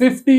50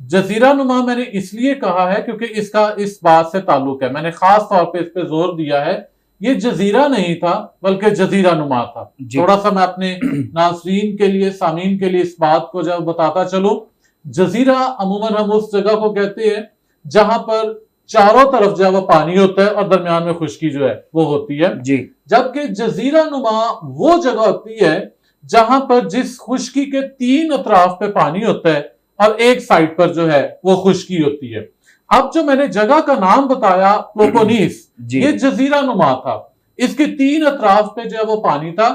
جزیرہ نما میں نے اس لیے کہا ہے کیونکہ اس بات سے تعلق ہے، میں نے خاص طور پہ اس پہ زور دیا ہے، یہ جزیرہ نہیں تھا بلکہ جزیرہ نما تھا۔ تھوڑا سا میں اپنے ناظرین کے لیے، سامعین کے لیے اس بات کو جب بتاتا چلوں، جزیرہ عموماً ہم اس جگہ کو کہتے ہیں جہاں پر چاروں طرف جو ہے وہ پانی ہوتا ہے اور درمیان میں خشکی جو ہے وہ ہوتی ہے، جبکہ جزیرہ نما وہ جگہ ہوتی ہے جہاں پر جس خشکی کے 3 اطراف پہ پانی ہوتا ہے اور ایک سائڈ پر جو ہے وہ خشکی ہوتی ہے۔ اب جو میں نے جگہ کا نام بتایا پلوپونیس، یہ جزیرہ نما تھا، اس کے 3 اطراف پہ جو ہے وہ پانی تھا،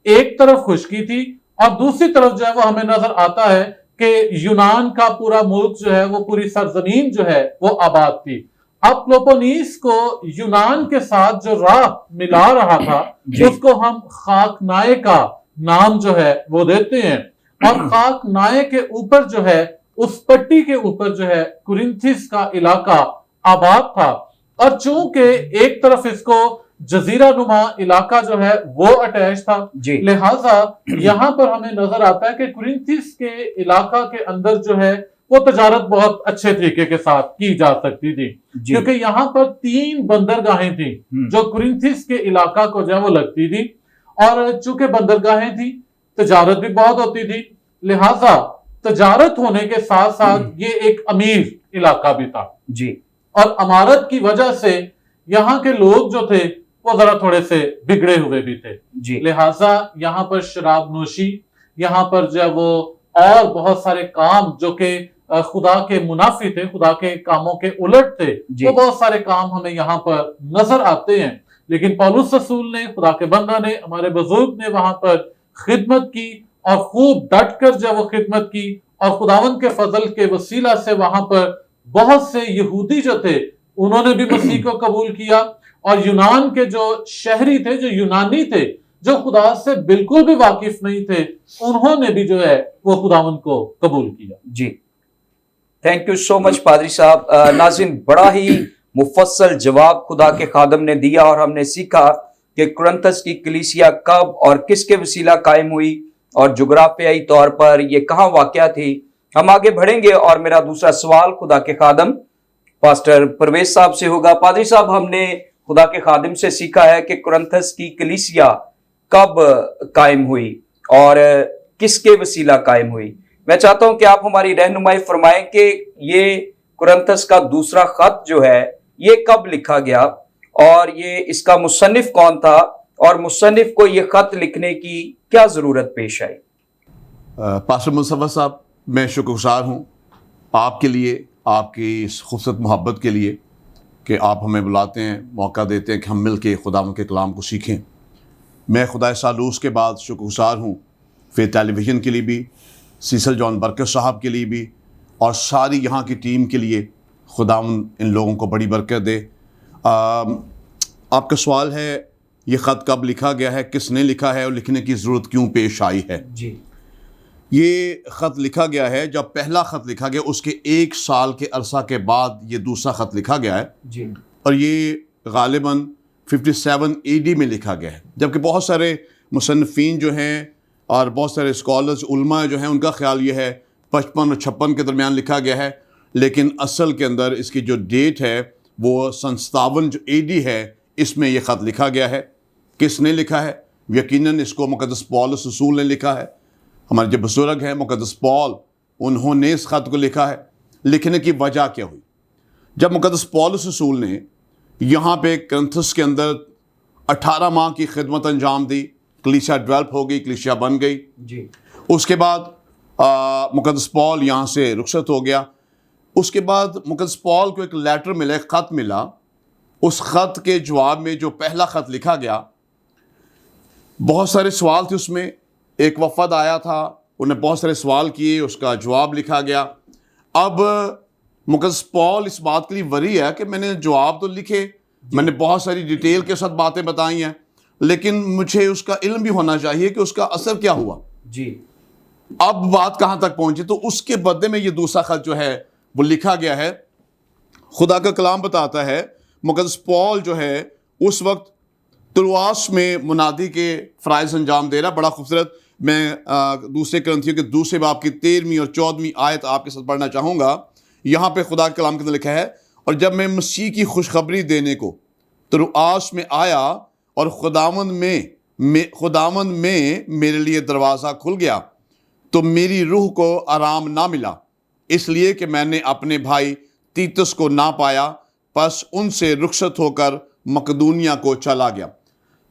ایک طرف خشکی تھی اور دوسری طرف جو ہے وہ ہمیں نظر آتا ہے کہ یونان کا پورا ملک جو ہے وہ پوری سرزمین جو ہے وہ آباد تھی۔ اب پلوپونیس کو یونان کے ساتھ جو راہ ملا رہا تھا اس کو ہم خاک نائے کا نام جو ہے وہ دیتے ہیں، اور خاک نائے کے اوپر جو ہے اس پٹی کے اوپر جو ہے کرنتھس کا علاقہ آباد تھا، اور چونکہ ایک طرف اس کو جزیرہ نما علاقہ جو ہے وہ اٹیچ تھا، لہٰذا یہاں پر ہمیں نظر آتا ہے کہ کرنتھس کے علاقہ کے اندر جو ہے وہ تجارت بہت اچھے طریقے کے ساتھ کی جا سکتی تھی، کیونکہ یہاں پر 3 بندرگاہیں تھیں جو کرنتھس کے علاقہ کو جو ہے وہ لگتی تھی، اور چونکہ بندرگاہیں تھیں تجارت بھی بہت ہوتی تھی، لہٰذا تجارت ہونے کے ساتھ ساتھ یہ ایک امیر علاقہ بھی تھا، اور امارت کی وجہ سے یہاں کے لوگ جو تھے وہ ذرا تھوڑے سے بگڑے ہوئے بھی تھے، لہٰذا یہاں پر شراب نوشی، یہاں پر جو ہے وہ اور بہت سارے کام جو کہ خدا کے منافی تھے، خدا کے کاموں کے الٹ تھے، وہ بہت سارے کام ہمیں یہاں پر نظر آتے ہیں، لیکن پولس رسول نے، خدا کے بندہ نے، ہمارے بزرگ نے وہاں پر خدمت کی اور خوب ڈٹ کر جو وہ خدمت کی، اور خداوند کے فضل کے وسیلہ سے وہاں پر بہت سے یہودی جو تھے انہوں نے بھی مسیح کو قبول کیا، اور یونان کے جو شہری تھے، جو یونانی تھے، جو خدا سے بالکل بھی واقف نہیں تھے، انہوں نے بھی جو ہے وہ خداوند کو قبول کیا۔ تھینک یو سو مچ پادری صاحب۔ ناظرین، بڑا ہی مفصل جواب خدا کے خادم نے دیا، اور ہم نے سیکھا کہ کرنتھس کی کلیسیا کب اور کس کے وسیلہ قائم ہوئی، اور جغرافیائی طور پر یہ کہاں واقع تھی۔ ہم آگے بڑھیں گے، اور میرا دوسرا سوال خدا کے خادم پاسٹر پرویز صاحب سے ہوگا۔ پادری صاحب، ہم نے خدا کے خادم سے سیکھا ہے کہ کرنتھس کی کلیسیا کب قائم ہوئی اور کس کے وسیلہ قائم ہوئی۔ میں چاہتا ہوں کہ آپ ہماری رہنمائی فرمائیں کہ یہ کرنتھس کا دوسرا خط جو ہے یہ کب لکھا گیا، اور یہ اس کا مصنف کون تھا، اور مصنف کو یہ خط لکھنے کی کیا ضرورت پیش آئی؟ پاسٹر مصطفیٰ صاحب، میں شکر گزار ہوں آپ کے لیے، آپ کی اس خوبصورت محبت کے لیے کہ آپ ہمیں بلاتے ہیں، موقع دیتے ہیں کہ ہم مل کے خداوند کے کلام کو سیکھیں۔ میں خدا سالوس کے بعد شکر گزار ہوں فیتھ ٹیلی ویژن کے لیے بھی، سیسل جان برکت صاحب کے لیے بھی، اور ساری یہاں کی ٹیم کے لیے۔ خداوند ان لوگوں کو بڑی برکت دے۔ آپ کا سوال ہے یہ خط کب لکھا گیا ہے، کس نے لکھا ہے، اور لکھنے کی ضرورت کیوں پیش آئی ہے؟ یہ خط لکھا گیا ہے، جب پہلا خط لکھا گیا اس کے 1 سال کے عرصہ کے بعد یہ دوسرا خط لکھا گیا ہے، اور یہ غالباً 57 AD میں لکھا گیا ہے، جبکہ بہت سارے مصنفین جو ہیں اور بہت سارے اسکالرز، علماء جو ہیں، ان کا خیال یہ ہے 55 اور 56 کے درمیان لکھا گیا ہے، لیکن اصل کے اندر اس کی جو ڈیٹ ہے وہ 57 جو AD ہے، اس میں یہ خط لکھا گیا ہے۔ کس نے لکھا ہے؟ یقیناً اس کو مقدس پولس رسول نے لکھا ہے۔ ہمارے جو بزرگ ہیں مقدس پول، انہوں نے اس خط کو لکھا ہے۔ لکھنے کی وجہ کیا ہوئی؟ جب مقدس پولس رسول نے یہاں پہ کرنتھس کے اندر 18 ماہ کی خدمت انجام دی، کلیسیا ڈیولپ ہو گئی، کلیسیا بن گئی، اس کے بعد مقدس پول یہاں سے رخصت ہو گیا۔ اس کے بعد مقدس پول کو ایک لیٹر ملا، ایک خط ملا۔ اس خط کے جواب میں جو پہلا خط لکھا گیا، بہت سارے سوال تھے اس میں۔ ایک وفد آیا تھا، انہیں بہت سارے سوال کیے، اس کا جواب لکھا گیا۔ اب مقدس پول اس بات کے لیے وری ہے کہ میں نے جواب تو لکھے، میں نے بہت ساری ڈیٹیل کے ساتھ باتیں بتائی ہیں، لیکن مجھے اس کا علم بھی ہونا چاہیے کہ اس کا اثر کیا ہوا۔ اب بات کہاں تک پہنچی؟ تو اس کے بدلے میں یہ دوسرا خط جو ہے وہ لکھا گیا ہے۔ خدا کا کلام بتاتا ہے مقدس پول جو ہے اس وقت ترواس میں منادی کے فرائض انجام دے رہا۔ بڑا خوبصورت، میں دوسرے کرنتھیوں کے دوسرے باب کی 13ویں اور 14ویں آیت آپ کے ساتھ پڑھنا چاہوں گا۔ یہاں پہ خدا کے کلام کے اندر لکھا ہے اور جب میں مسیح کی خوشخبری دینے کو ترؤاس میں آیا اور خداوند میں میرے لیے دروازہ کھل گیا تو میری روح کو آرام نہ ملا، اس لیے کہ میں نے اپنے بھائی تیتس کو نہ پایا، پس ان سے رخصت ہو کر مقدونیہ کو چلا گیا۔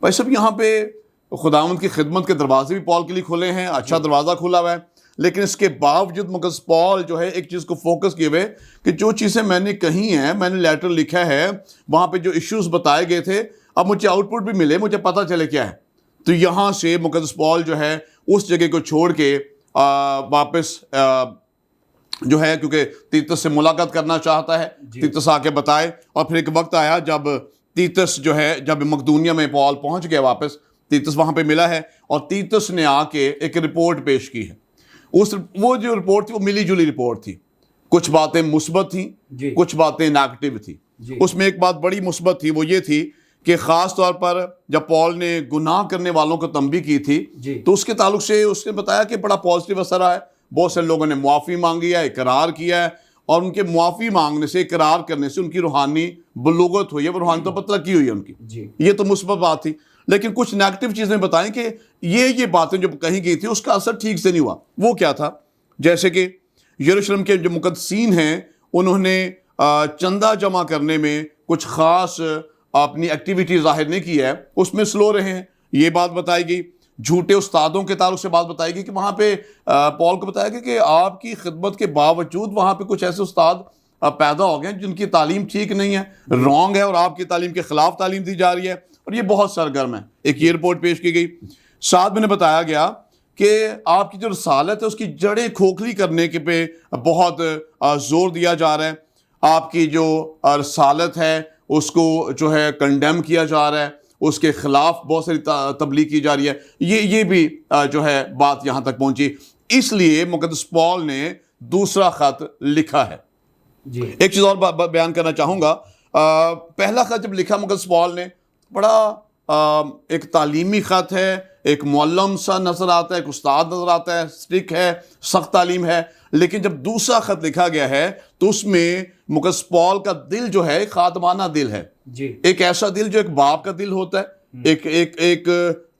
بھائی صاحب یہاں پہ خداوند کی خدمت کے دروازے بھی پال کے لیے کھلے ہیں، اچھا دروازہ کھلا ہوا ہے، لیکن اس کے باوجود مقدس پال جو ہے ایک چیز کو فوکس کیے ہوئے کہ جو چیزیں میں نے کہی ہیں، میں نے لیٹر لکھا ہے، وہاں پہ جو ایشوز بتائے گئے تھے، اب مجھے آؤٹ پٹ بھی ملے، مجھے پتہ چلے کیا ہے۔ تو یہاں سے مقدس پال جو ہے اس جگہ کو چھوڑ کے واپس جو ہے، کیونکہ تیتس سے ملاقات کرنا چاہتا ہے، تیتس آ کے بتائے، اور پھر ایک وقت آیا جب تیتس جو ہے جب مقدونیہ میں پال پہنچ گیا واپس، تیتس وہاں پہ ملا ہے اور تیتس نے آ کے ایک رپورٹ پیش کی ہے۔ وہ جو رپورٹ تھی وہ ملی جلی رپورٹ تھی، کچھ باتیں مثبت تھیں، کچھ باتیں نیگیٹو تھی۔ اس میں ایک بات بڑی مثبت تھی، وہ یہ تھی کہ خاص طور پر جب پال نے گناہ کرنے والوں کو تنبیہ کی تھی تو اس کے تعلق سے اس نے بتایا کہ بڑا پازیٹیو اثر آیا، بہت سے لوگوں نے معافی مانگی ہے، اقرار کیا ہے، اور ان کے معافی مانگنے سے، اقرار کرنے سے ان کی روحانی بلوغت ہوئی ہے، وہ روحانی طور پر ترقی ہوئی ہے ان کی، یہ تو مثبت بات تھی۔ لیکن کچھ نیگیٹو چیزیں بتائیں کہ یہ باتیں جو کہی گئی تھی اس کا اثر ٹھیک سے نہیں ہوا۔ وہ کیا تھا؟ جیسے کہ یروشلم کے جو مقدسین ہیں انہوں نے چندہ جمع کرنے میں کچھ خاص اپنی ایکٹیویٹی ظاہر نہیں کی ہے، اس میں سلو رہے ہیں، یہ بات بتائی گئی۔ جھوٹے استادوں کے تعلق سے بات بتائی گئی کہ وہاں پہ پال کو بتایا گیا کہ آپ کی خدمت کے باوجود وہاں پہ کچھ ایسے استاد پیدا ہو گئے جن کی تعلیم ٹھیک نہیں ہے، رانگ ہے، اور آپ کی تعلیم کے خلاف تعلیم دی جا رہی ہے، اور یہ بہت سرگرم ہے۔ ایک یہ رپورٹ پیش کی گئی۔ ساتھ میں نے بتایا گیا کہ آپ کی جو رسالت ہے اس کی جڑیں کھوکھلی کرنے کے پہ بہت زور دیا جا رہا ہے، آپ کی جو رسالت ہے اس کو جو ہے کنڈیم کیا جا رہا ہے، اس کے خلاف بہت ساری تبلیغ کی جا رہی ہے، یہ بھی جو ہے بات یہاں تک پہنچی۔ اس لیے مقدس پال نے دوسرا خط لکھا ہے۔ ایک چیز اور بیان کرنا چاہوں گا، پہلا خط جب لکھا مقدس پال نے، بڑا ایک تعلیمی خط ہے، ایک معلم سا نظر آتا ہے، ایک استاد نظر آتا ہے، اسٹرک ہے، سخت تعلیم ہے۔ لیکن جب دوسرا خط لکھا گیا ہے تو اس میں مقدس پال کا دل جو ہے ایک خادمانہ دل ہے، ایک ایسا دل جو ایک باپ کا دل ہوتا ہے، ایک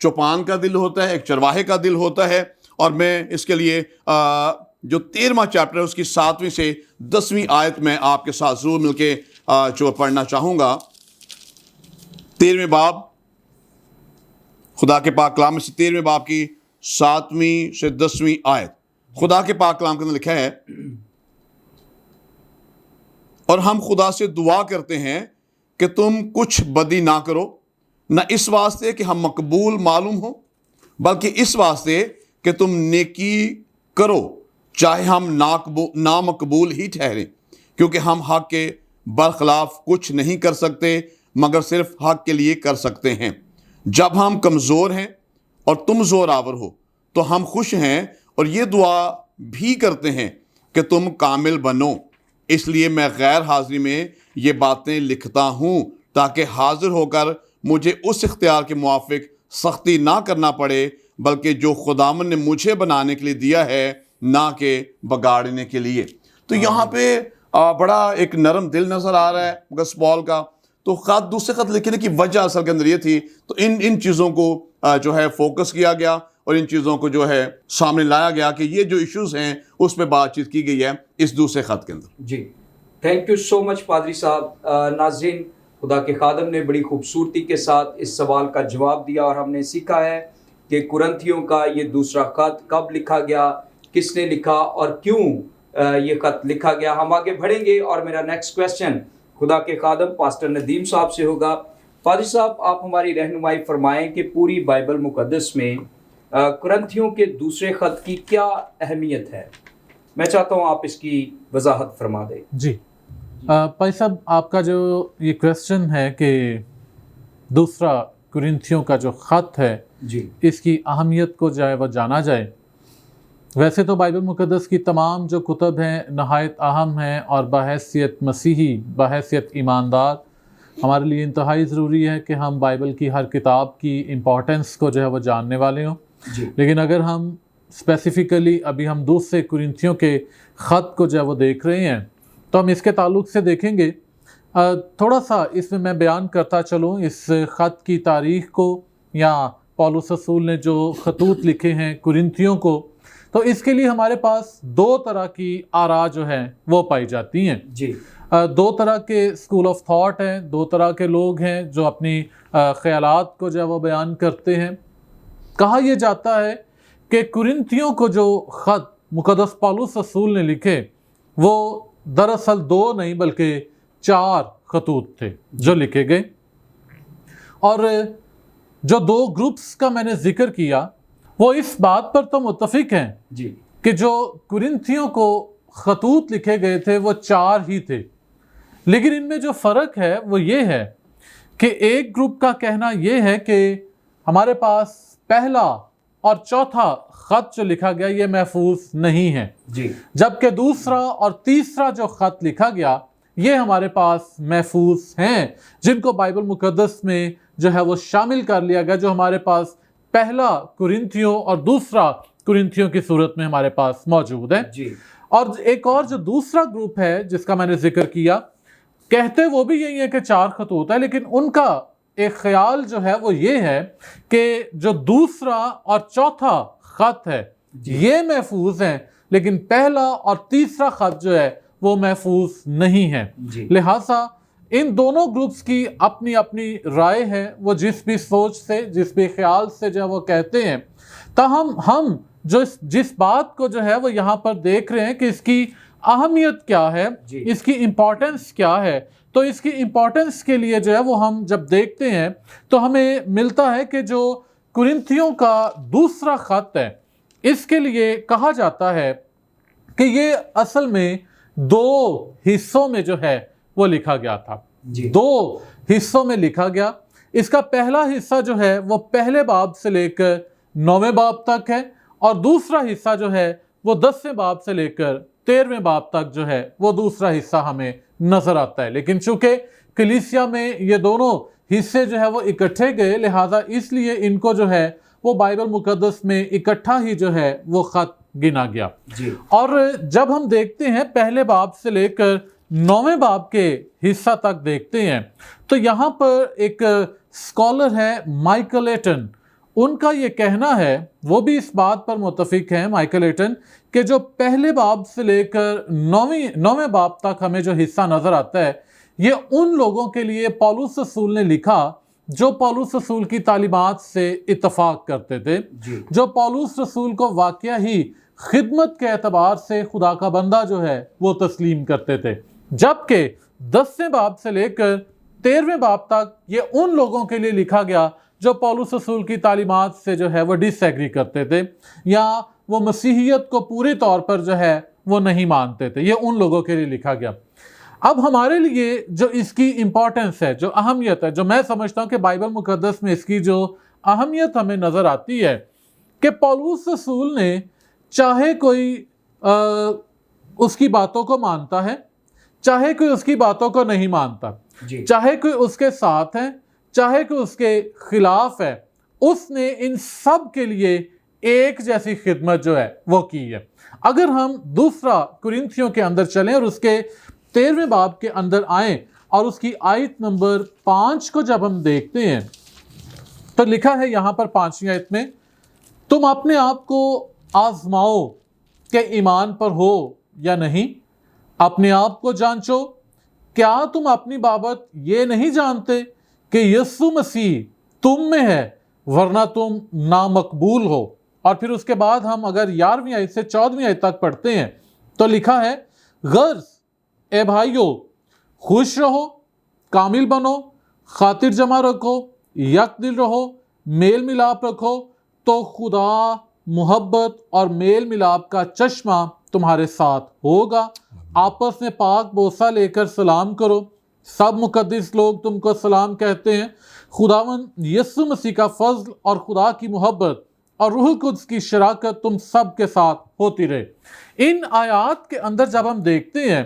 چوپان کا دل ہوتا ہے، ایک چرواہے کا دل ہوتا ہے۔ اور میں اس کے لیے جو 13واں چیپٹر ہے اس کی 7ویں سے 10ویں آیت میں آپ کے ساتھ ضرور مل کے جو پڑھنا چاہوں گا۔ 13ویں باب خدا کے پاک کلام میں سے 13ویں باب کی 7ویں سے 10ویں آیت، خدا کے پاک کلام کے اندر لکھا ہے، اور ہم خدا سے دعا کرتے ہیں کہ تم کچھ بدی نہ کرو، نہ اس واسطے کہ ہم مقبول معلوم ہوں، بلکہ اس واسطے کہ تم نیکی کرو، چاہے ہم نامقبول ہی ٹھہریں، کیونکہ ہم حق کے برخلاف کچھ نہیں کر سکتے مگر صرف حق کے لیے کر سکتے ہیں۔ جب ہم کمزور ہیں اور تم زور آور ہو تو ہم خوش ہیں، اور یہ دعا بھی کرتے ہیں کہ تم کامل بنو۔ اس لیے میں غیر حاضری میں یہ باتیں لکھتا ہوں تاکہ حاضر ہو کر مجھے اس اختیار کے موافق سختی نہ کرنا پڑے، بلکہ جو خداوند نے مجھے بنانے کے لیے دیا ہے، نہ کہ بگاڑنے کے لیے۔ تو یہاں پہ بڑا ایک نرم دل نظر آ رہا ہے مقدس پال کا۔ تو دوسرے خط لکھنے کی وجہ اصل کے اندر یہ تھی، تو ان چیزوں کو جو ہے فوکس کیا گیا اور ان چیزوں کو جو ہے سامنے لایا گیا کہ یہ جو ایشوز ہیں اس پہ بات چیت کی گئی ہے اس دوسرے خط کے اندر۔ جی تھینک یو سو مچ پادری صاحب۔ ناظرین، خدا کے خادم نے بڑی خوبصورتی کے ساتھ اس سوال کا جواب دیا، اور ہم نے سیکھا ہے کہ کرنتھیوں کا یہ دوسرا خط کب لکھا گیا، کس نے لکھا اور کیوں یہ خط لکھا گیا۔ ہم آگے بڑھیں گے اور میرا نیکسٹ کویسچن خدا کے خادم پاسٹر ندیم صاحب سے ہوگا۔ پادری صاحب، آپ ہماری رہنمائی فرمائیں کہ پوری بائبل مقدس میں کرنتھیوں کے دوسرے خط کی کیا اہمیت ہے؟ میں چاہتا ہوں آپ اس کی وضاحت فرما دیں۔ جی بھائی صاحب، آپ کا جو یہ کویسچن ہے کہ دوسرا کرنتھیوں کا جو خط ہے جی اس کی اہمیت کو جو ہے وہ جانا جائے، ویسے تو بائبل مقدس کی تمام جو کتب ہیں نہایت اہم ہیں اور بحیثیت مسیحی، بحیثیت ایماندار ہمارے لیے انتہائی ضروری ہے کہ ہم بائبل کی ہر کتاب کی امپورٹنس کو جو ہے وہ جاننے والے ہوں۔ لیکن اگر ہم اسپیسیفکلی ابھی ہم دوسرے کرنتھیوں کے خط کو جو ہے وہ دیکھ رہے ہیں تو ہم اس کے تعلق سے دیکھیں گے. تھوڑا سا اس میں بیان کرتا چلوں اس خط کی تاریخ کو، یا پولس رسول نے جو خطوط لکھے ہیں کرنتھیوں کو. تو اس کے لیے ہمارے پاس دو طرح کی آراء جو ہیں وہ پائی جاتی ہیں. جی. دو طرح کے اسکول آف تھاٹ ہیں، دو طرح کے لوگ ہیں جو اپنی خیالات کو جو ہے وہ بیان کرتے ہیں. کہا یہ جاتا ہے کہ کرنتھیوں کو جو خط مقدس پولس رسول نے لکھے وہ دراصل 2 نہیں بلکہ 4 خطوط تھے جو لکھے گئے. اور جو 2 گروپس کا میں نے ذکر کیا وہ اس بات پر تو متفق ہیں جی کہ جو کرنتھیوں کو خطوط لکھے گئے تھے وہ 4 ہی تھے. لیکن ان میں جو فرق ہے وہ یہ ہے کہ ایک گروپ کا کہنا یہ ہے کہ ہمارے پاس پہلا اور چوتھا خط جو لکھا گیا یہ محفوظ نہیں ہے، جی جبکہ دوسرا اور تیسرا جو خط لکھا گیا یہ ہمارے پاس محفوظ ہیں، جن کو بائبل مقدس میں جو ہے وہ شامل کر لیا گیا، جو ہمارے پاس پہلا کرنتھیوں اور دوسرا کرنتھیوں کی صورت میں ہمارے پاس موجود ہے. جی. اور ایک اور جو دوسرا گروپ ہے جس کا میں نے ذکر کیا، کہتے وہ بھی یہی ہے کہ 4 خطوط ہے، لیکن ان کا ایک خیال جو ہے وہ یہ ہے کہ جو دوسرا اور چوتھا خط ہے یہ محفوظ ہیں، لیکن پہلا اور تیسرا خط جو ہے وہ محفوظ نہیں ہے. لہٰذا ان دونوں گروپس کی اپنی اپنی رائے ہے، وہ جس بھی سوچ سے جس بھی خیال سے جو ہے وہ کہتے ہیں. تاہم ہم جس بات کو جو ہے وہ یہاں پر دیکھ رہے ہیں کہ اس کی اہمیت کیا ہے، اس کی امپورٹنس کیا ہے. تو اس کی امپورٹنس کے لیے جو ہے وہ ہم جب دیکھتے ہیں تو ہمیں ملتا ہے کہ جو کرنتھیوں کا دوسرا خط ہے اس کے لیے کہا جاتا ہے کہ یہ اصل میں 2 حصوں میں جو ہے وہ لکھا گیا تھا. 2 حصوں میں لکھا گیا. اس کا پہلا حصہ جو ہے وہ پہلے باب سے لے کر 9ویں باب تک ہے، اور دوسرا حصہ جو ہے وہ 10ویں باب سے لے کر 13ویں باب تک جو ہے وہ دوسرا حصہ ہمیں نظر آتا ہے. لیکن چونکہ کلیسیا میں یہ دونوں حصے جو ہے وہ اکٹھے گئے، لہٰذا اس لیے ان کو جو ہے وہ بائبل مقدس میں اکٹھا ہی جو ہے وہ خط گنا گیا. اور جب ہم دیکھتے ہیں پہلے باب سے لے کر 9ویں باب کے حصہ تک دیکھتے ہیں تو یہاں پر ایک اسکالر ہے مائیکل ایٹن. ان کا یہ کہنا ہے، وہ بھی اس بات پر متفق ہیں مائیکل ایٹن، کہ جو پہلے باب سے لے کر 9ویں باب تک ہمیں جو حصہ نظر آتا ہے یہ ان لوگوں کے لیے پولس رسول نے لکھا جو پولس رسول کی تعلیمات سے اتفاق کرتے تھے، جو پولس رسول کو واقعہ ہی خدمت کے اعتبار سے خدا کا بندہ جو ہے وہ تسلیم کرتے تھے. جبکہ 10ویں باب سے لے کر 13ویں باب تک یہ ان لوگوں کے لیے لکھا گیا جو پولس رسول کی تعلیمات سے جو ہے وہ ڈس ایگری کرتے تھے، یا وہ مسیحیت کو پوری طور پر جو ہے وہ نہیں مانتے تھے. یہ ان لوگوں کے لیے لکھا گیا. اب ہمارے لیے جو اس کی امپورٹنس ہے، جو اہمیت ہے، جو میں سمجھتا ہوں کہ بائبل مقدس میں اس کی جو اہمیت ہمیں نظر آتی ہے کہ پولس رسول نے چاہے کوئی اس کی باتوں کو مانتا ہے، چاہے کوئی اس کی باتوں کو نہیں مانتا، چاہے کوئی اس کے ساتھ ہے، چاہے کوئی اس کے خلاف ہے، اس نے ان سب کے لیے ایک جیسی خدمت جو ہے وہ کی ہے. اگر ہم دوسرا کرنتھیوں کے اندر چلیں اور اس کے 13ویں باب کے اندر آئیں اور اس کی آیت نمبر 5 کو جب ہم دیکھتے ہیں تو لکھا ہے یہاں پر 5ویں آیت میں، تم اپنے آپ کو آزماؤ کہ ایمان پر ہو یا نہیں، اپنے آپ کو جانچو، کیا تم اپنی بابت یہ نہیں جانتے کہ یسوع مسیح تم میں ہے ورنہ تم نامقبول ہو. اور پھر اس کے بعد ہم اگر 11ویں آیت سے 14ویں آیت تک پڑھتے ہیں تو لکھا ہے، غرض اے بھائیو خوش رہو، کامل بنو، خاطر جمع رکھو، یک دل رہو، میل ملاپ رکھو، تو خدا محبت اور میل ملاپ کا چشمہ تمہارے ساتھ ہوگا. آپس میں پاک بوسہ لے کر سلام کرو. سب مقدس لوگ تم کو سلام کہتے ہیں. خداوند یسوع مسیح کا فضل اور خدا کی محبت اور روح القدس کی شراکت تم سب کے ساتھ ہوتی رہے. ان آیات کے اندر جب ہم دیکھتے ہیں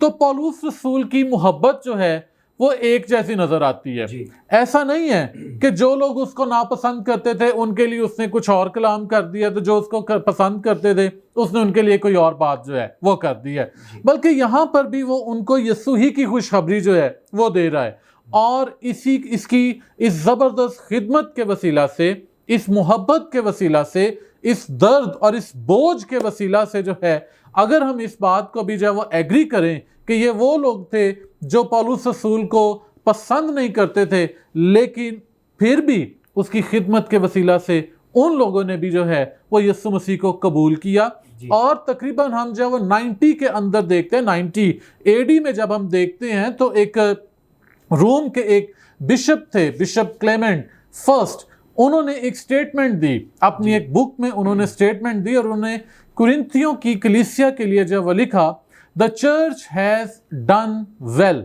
تو پولس رسول کی محبت جو ہے وہ ایک جیسی نظر آتی ہے. ایسا نہیں ہے کہ جو لوگ اس کو ناپسند کرتے تھے ان کے لیے اس نے کچھ اور کلام کر دیا، تو جو اس کو پسند کرتے تھے اس نے ان کے لیے کوئی اور بات جو ہے وہ کر دی ہے. بلکہ یہاں پر بھی وہ ان کو یسوع ہی کی خوشخبری جو ہے وہ دے رہا ہے، اور اس کی زبردست خدمت کے وسیلہ سے، اس محبت کے وسیلہ سے، اس درد اور اس بوجھ کے وسیلہ سے جو ہے، اگر ہم اس بات کو بھی جو ہے وہ ایگری کریں کہ یہ وہ لوگ تھے جو پولس رسول کو پسند نہیں کرتے تھے، لیکن پھر بھی اس کی خدمت کے وسیلہ سے ان لوگوں نے بھی جو ہے وہ یسوع مسیح کو قبول کیا. اور تقریباً ہم جو وہ 90 کے اندر دیکھتے ہیں، 90 AD میں جب ہم دیکھتے ہیں تو ایک روم کے ایک بشپ تھے، بشپ کلیمنٹ فرسٹ. انہوں نے ایک سٹیٹمنٹ دی اپنی ایک بک میں، انہوں نے سٹیٹمنٹ دی اور انہوں نے کرنتھیوں کی کلیسیا کے لیے جو وہ لکھا، The church has done well،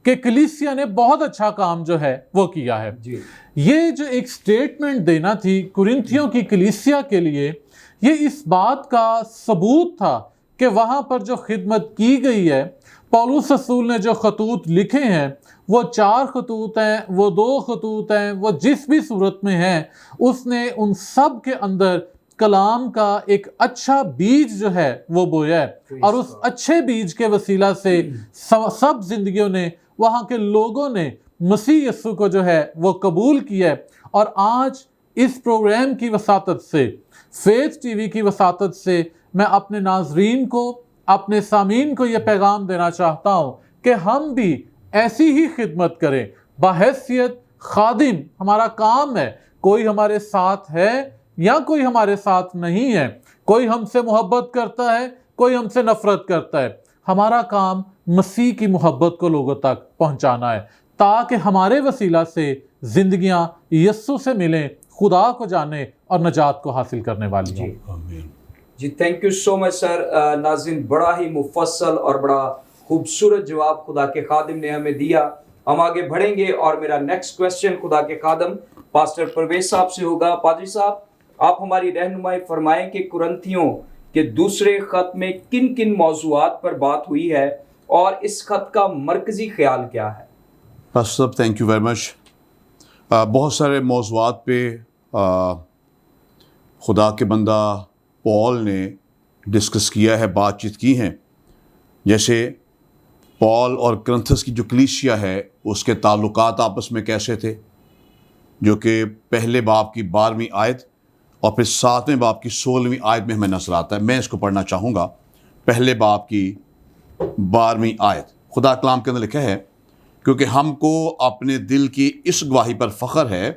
کہ کلیسیا نے بہت اچھا کام جو ہے وہ کیا ہے. یہ جو ایک سٹیٹمنٹ دینا تھی کرنتھیوں کی کلیسیا کے لیے، یہ اس بات کا ثبوت تھا کہ وہاں پر جو خدمت کی گئی ہے، پولس رسول نے جو خطوط لکھے ہیں، وہ 4 خطوط ہیں، وہ 2 خطوط ہیں، وہ جس بھی صورت میں ہیں، اس نے ان سب کے اندر کلام کا ایک اچھا بیج جو ہے وہ بویا ہے، اور اس اچھے بیج کے وسیلہ سے سب زندگیوں نے، وہاں کے لوگوں نے مسیح یسوع کو جو ہے وہ قبول کیا ہے. اور آج اس پروگرام کی وساطت سے، فیتھ ٹی وی کی وساطت سے، میں اپنے ناظرین کو، اپنے سامعین کو یہ پیغام دینا چاہتا ہوں کہ ہم بھی ایسی ہی خدمت کریں بحیثیت خادم. ہمارا کام ہے، کوئی ہمارے ساتھ ہے یا کوئی ہمارے ساتھ نہیں ہے، کوئی ہم سے محبت کرتا ہے، کوئی ہم سے نفرت کرتا ہے، ہمارا کام مسیح کی محبت کو لوگوں تک پہنچانا ہے، تاکہ ہمارے وسیلہ سے زندگیاں یسوع سے ملیں، خدا کو جانیں اور نجات کو حاصل کرنے والی ہوں. جی تھینک یو سو مچ سر. ناظرین، بڑا ہی مفصل اور بڑا خوبصورت جواب خدا کے خادم نے ہمیں دیا. ہم آگے بڑھیں گے اور میرا نیکسٹ کویسچن خدا کے خادم پاسٹر پرویز صاحب سے ہوگا. پادری صاحب، آپ ہماری رہنمائی فرمائیں کہ کرنتھیوں کے دوسرے خط میں کن کن موضوعات پر بات ہوئی ہے اور اس خط کا مرکزی خیال کیا ہے؟ پاسٹر صاحب، تھینک یو ویری مچ. بہت سارے موضوعات پہ خدا کے بندہ پال نے ڈسکس کیا ہے، بات چیت کی ہیں. جیسے پال اور کرنتھس کی جو کلیسیا ہے اس کے تعلقات آپس میں کیسے تھے، جو کہ پہلے باب کی 12ویں آیت اور پھر 7ویں باب کی 16ویں آیت میں ہمیں نظر آتا ہے. میں اس کو پڑھنا چاہوں گا. پہلے باب کی 12ویں آیت، خدا کلام کے اندر لکھا ہے، کیونکہ ہم کو اپنے دل کی اس گواہی پر فخر ہے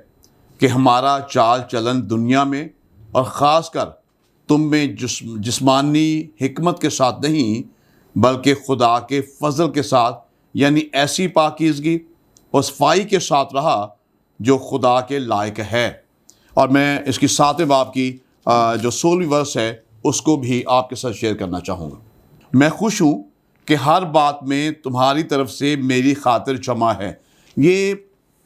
کہ ہمارا چال چلن دنیا میں اور خاص کر تم میں جسمانی حکمت کے ساتھ نہیں بلکہ خدا کے فضل کے ساتھ، یعنی ایسی پاکیزگی اور صفائی کے ساتھ رہا جو خدا کے لائق ہے. اور میں اس کی 7ویں باب کی جو 16ویں ورس ہے اس کو بھی آپ کے ساتھ شیئر کرنا چاہوں گا. میں خوش ہوں کہ ہر بات میں تمہاری طرف سے میری خاطر جمع ہے. یہ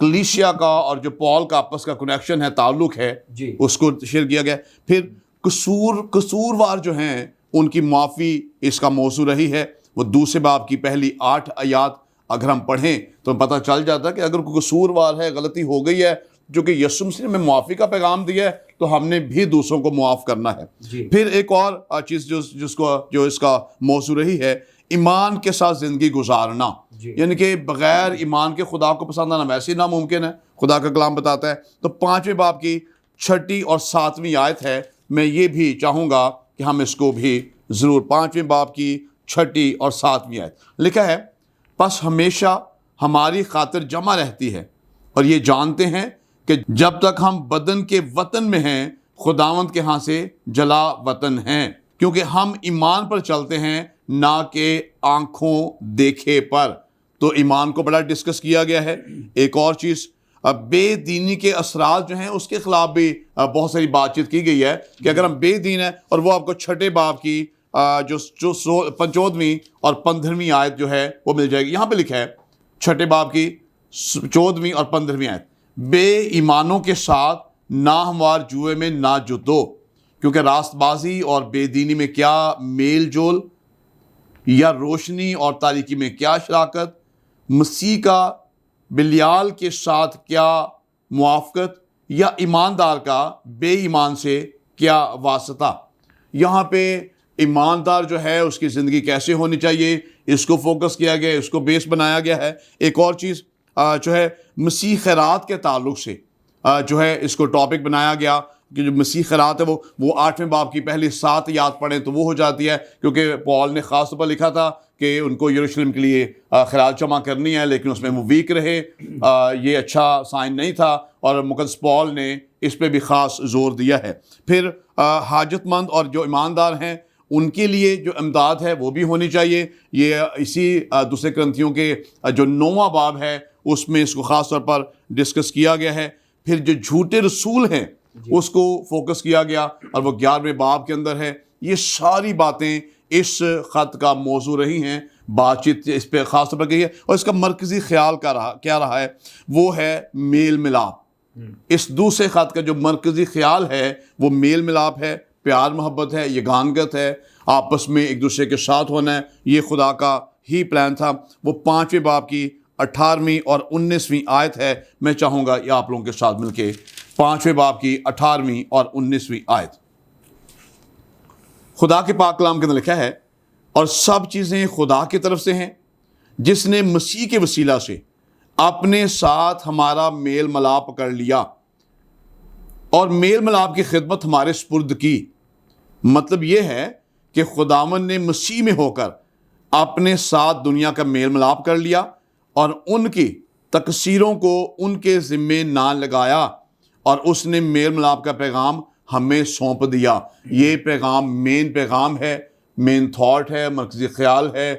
کلیسیا کا اور جو پال کا آپس کا کنیکشن ہے، تعلق ہے، اس کو شیئر کیا گیا. پھر قصوروار جو ہیں ان کی معافی اس کا موضوع رہی ہے. وہ دوسرے باب کی پہلی 8 آیات اگر ہم پڑھیں تو پتہ چل جاتا ہے کہ اگر کوئی قصوروار ہے، غلطی ہو گئی ہے، جو کہ یسوع مسیح نے معافی کا پیغام دیا ہے، تو ہم نے بھی دوسروں کو معاف کرنا ہے. پھر ایک اور چیز جو اس کا موضوع رہی ہے، ایمان کے ساتھ زندگی گزارنا. یعنی کہ بغیر ایمان کے خدا کو پسند آنا ویسے ہی ناممکن ہے، خدا کا کلام بتاتا ہے. تو 5ویں باب کی 6 اور 7ویں آیت ہے. میں یہ بھی چاہوں گا کہ ہم اس کو بھی ضرور 5ویں باب کی 6 اور 7ویں آیت لکھا ہے، پس ہمیشہ ہماری خاطر جمع رہتی ہے اور یہ جانتے ہیں کہ جب تک ہم بدن کے وطن میں ہیں خداوند کے ہاں سے جلا وطن ہیں، کیونکہ ہم ایمان پر چلتے ہیں نہ کہ آنکھوں دیکھے پر. تو ایمان کو بڑا ڈسکس کیا گیا ہے. ایک اور چیز، بے دینی کے اثرات جو ہیں اس کے خلاف بھی بہت ساری بات چیت کی گئی ہے کہ اگر ہم بے دین ہیں، اور وہ آپ کو 6 باب کی جو 14ویں اور 15ویں آیت جو ہے وہ مل جائے گی. یہاں پہ لکھا ہے 6 باب کی 14ویں اور 15ویں آیت، بے ایمانوں کے ساتھ ناہموار جوئے میں نہ جتو، کیونکہ راست بازی اور بے دینی میں کیا میل جول، یا روشنی اور تاریکی میں کیا شراکت. مسیح کا بلیال کے ساتھ کیا موافقت یا ایماندار کا بے ایمان سے کیا واسطہ؟ یہاں پہ ایماندار جو ہے اس کی زندگی کیسے ہونی چاہیے اس کو فوکس کیا گیا، اس کو بیس بنایا گیا ہے۔ ایک اور چیز جو ہے مسیح خیرات کے تعلق سے جو ہے اس کو ٹاپک بنایا گیا کہ جو مسیح خیرات ہے وہ 8ویں باب کی پہلی 7 آیات پڑھیں تو وہ ہو جاتی ہے، کیونکہ پال نے خاص طور پر لکھا تھا کہ ان کو یروشلم کے لیے خیرات جمع کرنی ہے، لیکن اس میں وہ ویک رہے، یہ اچھا سائن نہیں تھا، اور مقدس پال نے اس پہ بھی خاص زور دیا ہے۔ پھر حاجت مند اور جو ایماندار ہیں ان کے لیے جو امداد ہے وہ بھی ہونی چاہیے۔ یہ اسی دوسرے کرنتھیوں کے جو 9واں باب ہے اس میں اس کو خاص طور پر ڈسکس کیا گیا ہے۔ پھر جو جھوٹے رسول ہیں اس کو فوکس کیا گیا اور وہ 11ویں باب کے اندر ہے۔ یہ ساری باتیں اس خط کا موضوع رہی ہیں، بات چیت اس پہ خاص طور پر کی ہے، اور اس کا مرکزی خیال کیا رہا ہے وہ ہے میل ملاپ۔ اس دوسرے خط کا جو مرکزی خیال ہے وہ میل ملاپ ہے، پیار محبت ہے، یگانگت ہے، آپس میں ایک دوسرے کے ساتھ ہونا ہے۔ یہ خدا کا ہی پلان تھا۔ وہ 5ویں باب کی 18ویں اور 19ویں آیت ہے، میں چاہوں گا یہ آپ لوگوں کے ساتھ مل کے 5ویں باب کی 18ویں اور 19ویں آیت۔ خدا کے پاک کلام کے اندر لکھا ہے، اور سب چیزیں خدا کی طرف سے ہیں جس نے مسیح کے وسیلہ سے اپنے ساتھ ہمارا میل ملاپ کر لیا اور میل ملاپ کی خدمت ہمارے سپرد کی۔ مطلب یہ ہے کہ خداوند نے مسیح میں ہو کر اپنے ساتھ دنیا کا میل ملاپ کر لیا اور ان کی تقصیروں کو ان کے ذمے نہ لگایا، اور اس نے میل ملاپ کا پیغام ہمیں سونپ دیا۔ یہ پیغام مین پیغام ہے، مین تھاٹ ہے، مرکزی خیال ہے۔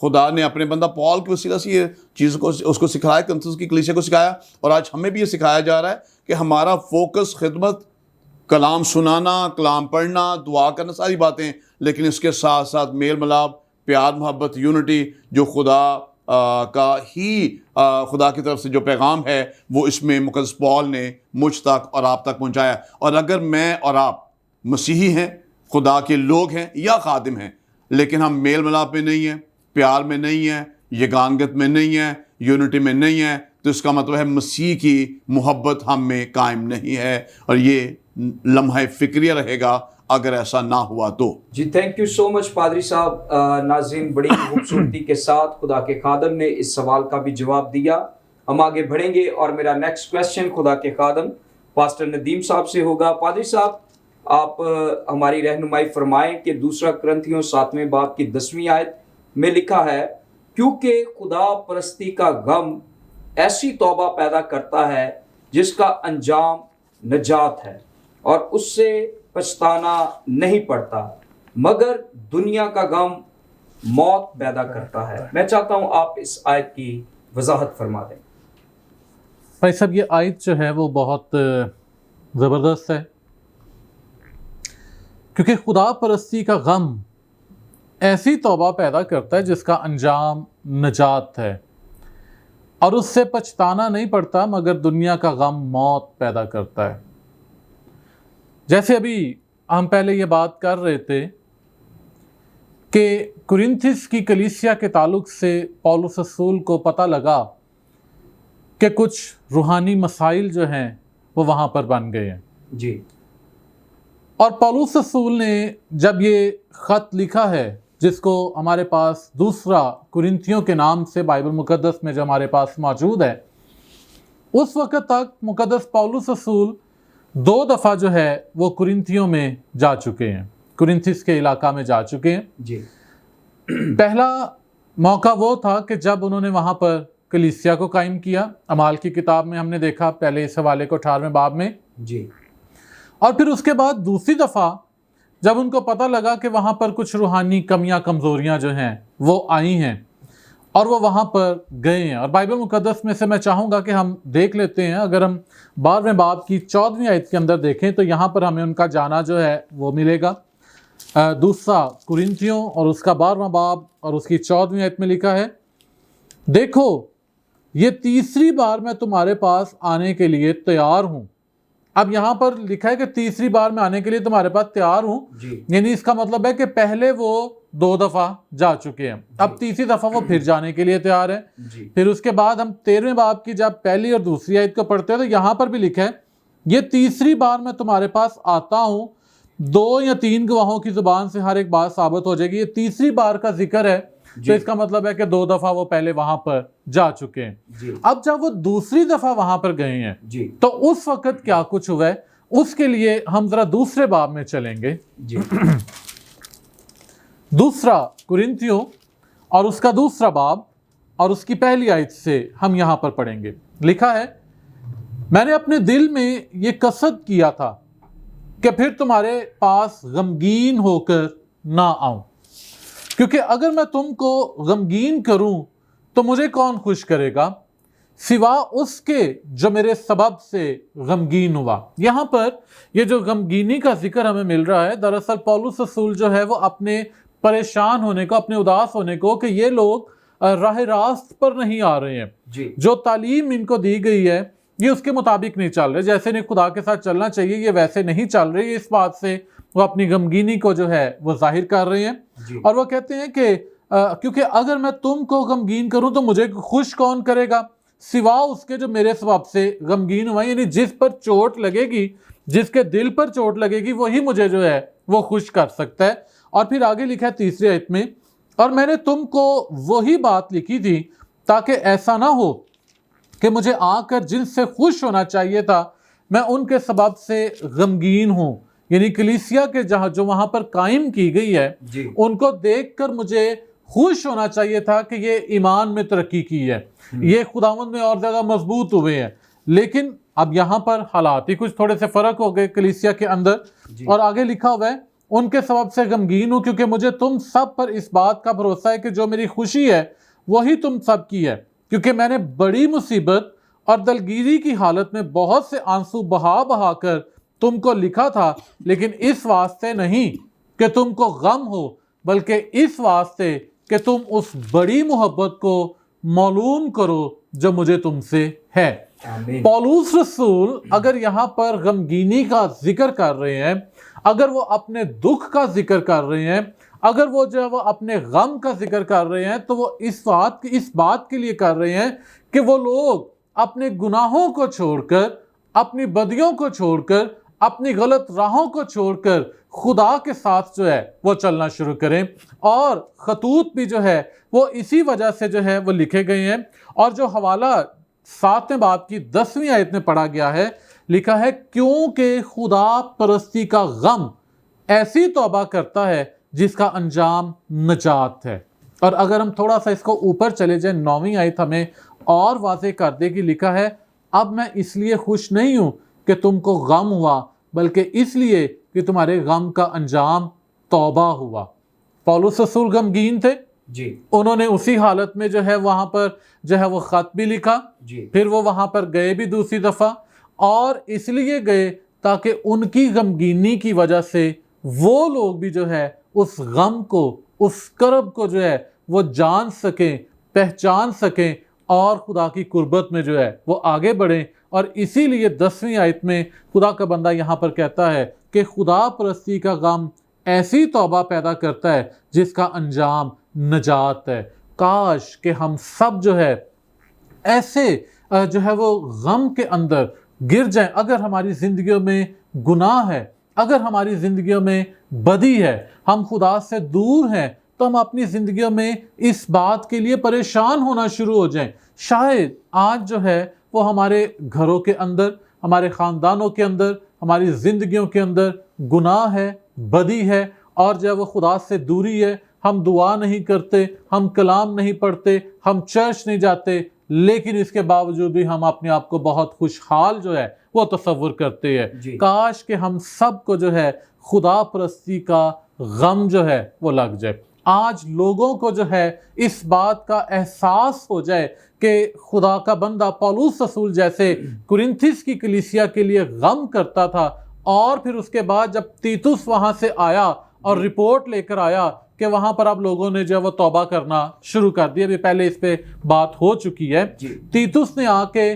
خدا نے اپنے بندہ پال کے وسیلہ سے یہ چیز کو اس کو سکھایا، کنسنس کی کلیسیا کو سکھایا، اور آج ہمیں بھی یہ سکھایا جا رہا ہے کہ ہمارا فوکس خدمت، کلام سنانا، کلام پڑھنا، دعا کرنا، ساری باتیں، لیکن اس کے ساتھ ساتھ میل ملاپ، پیار محبت، یونٹی، جو خدا خدا کی طرف سے جو پیغام ہے وہ اس میں مقدس پال نے مجھ تک اور آپ تک پہنچایا۔ اور اگر میں اور آپ مسیحی ہیں، خدا کے لوگ ہیں یا خادم ہیں، لیکن ہم میل ملاپ میں نہیں ہیں، پیار میں نہیں ہیں، یگانگت میں نہیں ہیں، یونٹی میں نہیں ہیں، تو اس کا مطلب ہے مسیح کی محبت ہم میں قائم نہیں ہے، اور یہ لمحہ فکریہ رہے گا اگر ایسا نہ ہوا تو۔ جی تھینک یو سو مچ پادری صاحب۔ ناظرین، بڑی خوبصورتی کے ساتھ خدا کے خادم نے اس سوال کا بھی جواب دیا۔ ہم آگے بڑھیں گے اور میرا نیکسٹ کویسچن خدا کے خادم پاسٹر ندیم صاحب سے ہوگا۔ پادری صاحب، آپ ہماری رہنمائی فرمائیں کہ 2 کرنتھیوں 7ویں باب کی 10ویں آیت میں لکھا ہے، کیونکہ خدا پرستی کا غم ایسی توبہ پیدا کرتا ہے جس کا انجام نجات ہے، اور اس سے پچھتانا نہیں پڑتا، مگر دنیا کا غم موت پیدا کرتا ہے۔ میں چاہتا ہوں آپ اس آیت کی وضاحت فرما دیں۔ بھائی صاحب، یہ آیت جو ہے وہ بہت زبردست ہے، کیونکہ خدا پرستی کا غم ایسی توبہ پیدا کرتا ہے جس کا انجام نجات ہے، اور اس سے پچھتانا نہیں پڑتا، مگر دنیا کا غم موت پیدا کرتا ہے۔ جیسے ابھی ہم پہلے یہ بات کر رہے تھے کہ کرنتھس کی کلیسیا کے تعلق سے پولس رسول کو پتہ لگا کہ کچھ روحانی مسائل جو ہیں وہ وہاں پر بن گئے ہیں، جی، اور پولس رسول نے جب یہ خط لکھا ہے، جس کو ہمارے پاس 2 کرنتھیوں کے نام سے بائبل مقدس میں جو ہمارے پاس موجود ہے، اس وقت تک مقدس پولس رسول 2 دفعہ جو ہے وہ کرنتھیوں میں جا چکے ہیں، کرنتھس کے علاقہ میں جا چکے ہیں۔ جی، پہلا موقع وہ تھا کہ جب انہوں نے وہاں پر کلیسیا کو قائم کیا، اعمال کی کتاب میں ہم نے دیکھا پہلے اس حوالے کو 18ویں باب میں، جی، اور پھر اس کے بعد دوسری دفعہ جب ان کو پتہ لگا کہ وہاں پر کچھ روحانی کمیاں کمزوریاں جو ہیں وہ آئی ہیں، اور وہ وہاں پر گئے ہیں۔ اور بائبل مقدس میں سے میں چاہوں گا کہ ہم دیکھ لیتے ہیں، اگر ہم 12ویں باب کی 14ویں آیت کے اندر دیکھیں تو یہاں پر ہمیں ان کا جانا جو ہے وہ ملے گا۔ 2 کرنتھیوں اور اس کا 12واں باب اور اس کی 14ویں آیت میں لکھا ہے، دیکھو یہ تیسری بار میں تمہارے پاس آنے کے لیے تیار ہوں۔ اب یہاں پر لکھا ہے کہ تیسری بار میں آنے کے لیے تمہارے پاس تیار ہوں، جی، یعنی اس کا مطلب ہے کہ پہلے وہ 2 دفعہ جا چکے ہیں، اب تیسری دفعہ وہ پھر جانے کے لیے تیار ہے۔ پھر اس کے بعد ہم 13ویں باب کی جب پہلی اور دوسری آیت کو پڑھتے ہیں تو یہاں پر بھی لکھا ہے یہ تیسری بار میں تمہارے پاس آتا ہوں، 2 یا 3 گواہوں کی زبان سے ہر ایک بات ثابت ہو جائے گی۔ یہ تیسری بار کا ذکر ہے، تو اس کا مطلب ہے کہ 2 دفعہ وہ پہلے وہاں پر جا چکے ہیں۔ اب جب وہ دوسری دفعہ وہاں پر گئے ہیں تو اس وقت کیا کچھ ہوا ہے، اس کے لیے ہم ذرا دوسرے باب میں چلیں گے۔ دوسرا کرنتھیوں اور اس کا دوسرا باب اور اس کی پہلی آیت سے ہم یہاں پر پڑھیں گے۔ لکھا ہے میں نے اپنے دل میں یہ قصد کیا تھا کہ پھر تمہارے پاس غمگین ہو کر نہ آؤں، کیونکہ اگر میں تم کو غمگین کروں تو مجھے کون خوش کرے گا سوا اس کے جو میرے سبب سے غمگین ہوا۔ یہاں پر یہ جو غمگینی کا ذکر ہمیں مل رہا ہے، دراصل پولس رسول جو ہے وہ اپنے پریشان ہونے کو، اپنے اداس ہونے کو کہ یہ لوگ راہ راست پر نہیں آ رہے ہیں، جو تعلیم ان کو دی گئی ہے یہ اس کے مطابق نہیں چل رہے، جیسے انہیں خدا کے ساتھ چلنا چاہیے یہ ویسے نہیں چل رہے۔ اس بات سے وہ اپنی غمگینی کو جو ہے وہ ظاہر کر رہے ہیں، اور وہ کہتے ہیں کہ کیونکہ اگر میں تم کو غمگین کروں تو مجھے خوش کون کرے گا سوا اس کے جو میرے سبب سے غمگین ہوا، یعنی جس پر چوٹ لگے گی، جس کے دل پر چوٹ لگے گی وہی مجھے جو ہے وہ خوش کر سکتا ہے۔ اور پھر آگے لکھا ہے تیسری آیت میں، اور میں نے تم کو وہی بات لکھی تھی تاکہ ایسا نہ ہو کہ مجھے آ کر جن سے خوش ہونا چاہیے تھا میں ان کے سبب سے غمگین ہوں، یعنی کلیسیا کے جہاں جو وہاں پر قائم کی گئی ہے ان کو دیکھ کر مجھے خوش ہونا چاہیے تھا کہ یہ ایمان میں ترقی کی ہے، یہ خداوند میں اور زیادہ مضبوط ہوئے ہیں، لیکن اب یہاں پر حالات ہی کچھ تھوڑے سے فرق ہو گئے کلیسیا کے اندر۔ اور آگے لکھا ہوا ہے ان کے سبب سے غمگین ہوں کیونکہ مجھے تم سب پر اس بات کا بھروسہ ہے کہ جو میری خوشی ہے وہی تم سب کی ہے، کیونکہ میں نے بڑی مصیبت اور دلگیری کی حالت میں بہت سے آنسو بہا بہا کر تم کو لکھا تھا، لیکن اس واسطے نہیں کہ تم کو غم ہو بلکہ اس واسطے کہ تم اس بڑی محبت کو معلوم کرو جو مجھے تم سے ہے۔ پولس رسول اگر یہاں پر غمگینی کا ذکر کر رہے ہیں، اگر وہ اپنے دکھ کا ذکر کر رہے ہیں، اگر وہ جو ہے وہ اپنے غم کا ذکر کر رہے ہیں تو وہ اس بات کے لیے کر رہے ہیں کہ وہ لوگ اپنے گناہوں کو چھوڑ کر، اپنی بدیوں کو چھوڑ کر، اپنی غلط راہوں کو چھوڑ کر خدا کے ساتھ جو ہے وہ چلنا شروع کریں۔ اور خطوط بھی جو ہے وہ اسی وجہ سے جو ہے وہ لکھے گئے ہیں، اور جو حوالہ 7ویں باب کی 10ویں آیت میں پڑھا گیا ہے، لکھا ہے کیونکہ خدا پرستی کا غم ایسی توبہ کرتا ہے جس کا انجام نجات ہے۔ اور اگر ہم تھوڑا سا اس کو اوپر چلے جائیں، 9ویں آیت ہمیں اور واضح کر دے گی، لکھا ہے اب میں اس لیے خوش نہیں ہوں کہ تم کو غم ہوا بلکہ اس لیے کہ تمہارے غم کا انجام توبہ ہوا۔ پولس رسول غمگین تھے، انہوں نے اسی حالت میں جو ہے وہاں پر جو ہے وہ خط بھی لکھا، پھر وہ وہاں پر گئے بھی دوسری دفعہ، اور اس لیے گئے تاکہ ان کی غمگینی کی وجہ سے وہ لوگ بھی جو ہے اس غم کو، اس کرب کو جو ہے وہ جان سکیں، پہچان سکیں، اور خدا کی قربت میں جو ہے وہ آگے بڑھیں۔ اور اسی لیے 10ویں آیت میں خدا کا بندہ یہاں پر کہتا ہے کہ خدا پرستی کا غم ایسی توبہ پیدا کرتا ہے جس کا انجام نجات ہے۔ کاش کہ ہم سب جو ہے ایسے جو ہے وہ غم کے اندر گر جائیں۔ اگر ہماری زندگیوں میں گناہ ہے، اگر ہماری زندگیوں میں بدی ہے، ہم خدا سے دور ہیں، تو ہم اپنی زندگیوں میں اس بات کے لیے پریشان ہونا شروع ہو جائیں۔ شاید آج جو ہے وہ ہمارے گھروں کے اندر، ہمارے خاندانوں کے اندر، ہماری زندگیوں کے اندر گناہ ہے، بدی ہے، اور جو ہے وہ خدا سے دوری ہے۔ ہم دعا نہیں کرتے، ہم کلام نہیں پڑھتے، ہم چرچ نہیں جاتے، لیکن اس کے باوجود بھی ہم اپنے آپ کو بہت خوشحال جو ہے وہ تصور کرتے ہیں۔ کاش کہ ہم سب کو جو ہے خدا پرستی کا غم جو ہے وہ لگ جائے۔ آج لوگوں کو جو ہے اس بات کا احساس ہو جائے کہ خدا کا بندہ پولس رسول جیسے کرنتھس کی کلیسیا کے لیے غم کرتا تھا، اور پھر اس کے بعد جب تیتس وہاں سے آیا اور رپورٹ لے کر آیا کہ وہاں پر اب لوگوں نے جو وہ توبہ کرنا شروع کر دیا، ابھی پہلے اس پہ بات ہو چکی ہے۔ تیتس نے آ کے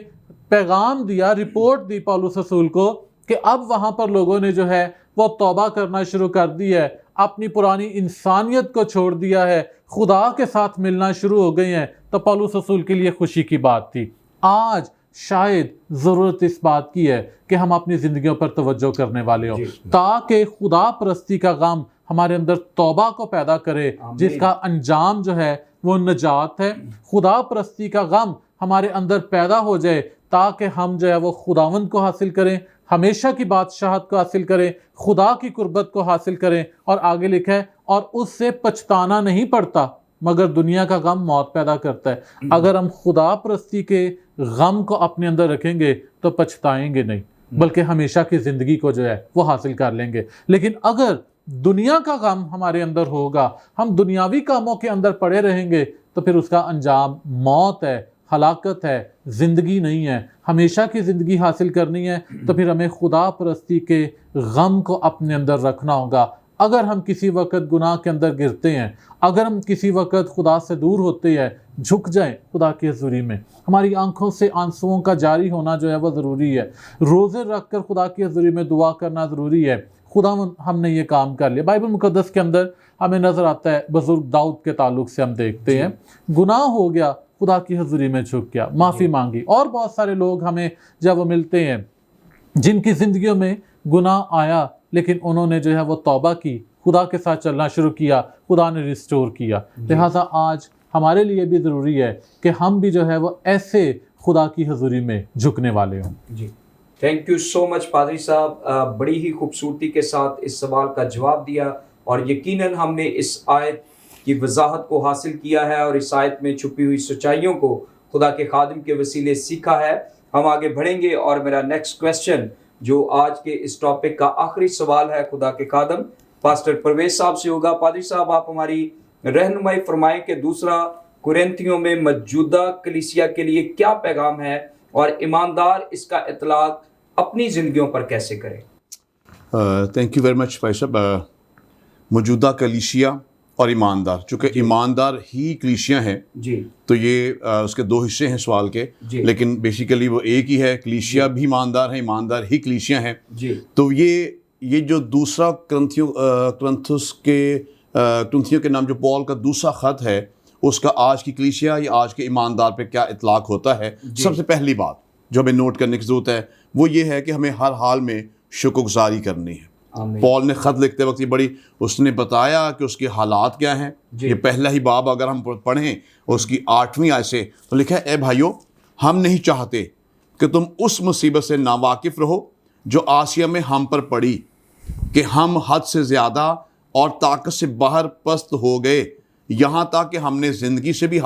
پیغام دیا، رپورٹ دی پولس رسول کو کہ اب وہاں پر لوگوں نے جو ہے وہ توبہ کرنا شروع کر دی ہے، اپنی پرانی انسانیت کو چھوڑ دیا ہے، خدا کے ساتھ ملنا شروع ہو گئے ہیں، تو پولس رسول کے لیے خوشی کی بات تھی۔ آج شاید ضرورت اس بات کی ہے کہ ہم اپنی زندگیوں پر توجہ کرنے والے ہوں، تاکہ خدا پرستی کا غم ہمارے اندر توبہ کو پیدا کرے، جس کا انجام جو ہے وہ نجات ہے۔ خدا پرستی کا غم ہمارے اندر پیدا ہو جائے تاکہ ہم جو ہے وہ خداوند کو حاصل کریں، ہمیشہ کی بادشاہت کو حاصل کریں، خدا کی قربت کو حاصل کریں۔ اور آگے لکھا ہے اور اس سے پچھتانا نہیں پڑتا، مگر دنیا کا غم موت پیدا کرتا ہے۔ اگر ہم خدا پرستی کے غم کو اپنے اندر رکھیں گے تو پچھتائیں گے نہیں، بلکہ ہمیشہ کی زندگی کو جو ہے وہ حاصل کر لیں گے۔ لیکن اگر دنیا کا غم ہمارے اندر ہوگا، ہم دنیاوی کاموں کے اندر پڑے رہیں گے، تو پھر اس کا انجام موت ہے، ہلاکت ہے، زندگی نہیں ہے۔ ہمیشہ کی زندگی حاصل کرنی ہے تو پھر ہمیں خدا پرستی کے غم کو اپنے اندر رکھنا ہوگا۔ اگر ہم کسی وقت گناہ کے اندر گرتے ہیں، اگر ہم کسی وقت خدا سے دور ہوتے ہیں، جھک جائیں خدا کی حضوری میں۔ ہماری آنکھوں سے آنسوؤں کا جاری ہونا جو ہے وہ ضروری ہے، روزے رکھ کر خدا کی حضوری میں دعا کرنا ضروری ہے۔ خدا ہم نے یہ کام کر لیا۔ بائبل مقدس کے اندر ہمیں نظر آتا ہے، بزرگ داؤد کے تعلق سے ہم دیکھتے ہیں، گناہ ہو گیا، خدا کی حضوری میں جھک گیا، معافی مانگی۔ اور بہت سارے لوگ ہمیں جب وہ ملتے ہیں جن کی زندگیوں میں گناہ آیا، لیکن انہوں نے جو ہے وہ توبہ کی، خدا کے ساتھ چلنا شروع کیا، خدا نے ریسٹور کیا۔ لہٰذا آج ہمارے لیے بھی ضروری ہے کہ ہم بھی جو ہے وہ ایسے خدا کی حضوری میں جھکنے والے ہوں۔ جی، تھینک یو سو مچ پادری صاحب، بڑی ہی خوبصورتی کے ساتھ اس سوال کا جواب دیا، اور یقیناً ہم نے اس آیت کی وضاحت کو حاصل کیا ہے اور اس آیت میں چھپی ہوئی سچائیوں کو خدا کے خادم کے وسیلے سیکھا ہے۔ ہم آگے بڑھیں گے، اور میرا نیکسٹ کویسچن جو آج کے اس ٹاپک کا آخری سوال ہے خدا کے خادم پاسٹر پرویز صاحب سے ہوگا۔ پادری صاحب، آپ ہماری رہنمائی فرمائیں کہ دوسرا کرنتھیوں میں موجودہ کلیسیا کے لیے کیا پیغام ہے، اور ایماندار اس کا اطلاق اپنی زندگیوں پر کیسے کرے؟ تھینک یو ویری مچ بھائی صاحب۔ موجودہ کلیسیا اور ایماندار، چونکہ ایماندار ہی کلیسیا ہیں، جی، تو یہ اس کے دو حصے ہیں سوال کے، لیکن بیسیکلی وہ ایک ہی ہے، کلیسیا بھی ایماندار ہے، ایماندار ہی کلیسیا ہیں۔ جی، تو یہ جو دوسرا کرنتھیوں کے نام جو پال کا دوسرا خط ہے، اس کا آج کی کلیسیا یا آج کے ایماندار پہ کیا اطلاق ہوتا ہے؟ سب سے پہلی بات جو ہمیں نوٹ کرنے کی ضرورت ہے وہ یہ ہے کہ ہمیں ہر حال میں شکر گزاری کرنی ہے۔ پال نے خط لکھتے وقت اس نے بتایا کہ اس کے حالات کیا ہیں۔ یہ پہلا ہی باب اگر ہم پڑھیں اس کی 8ویں آیت سے، تو لکھا ہے، اے بھائیو، ہم نہیں چاہتے کہ تم اس مصیبت سے ناواقف رہو جو آسیہ میں ہم پر پڑی، کہ ہم حد سے زیادہ اور طاقت سے باہر پست ہو گئے، یہاں تک کہ ہم نے زندگی سے بھی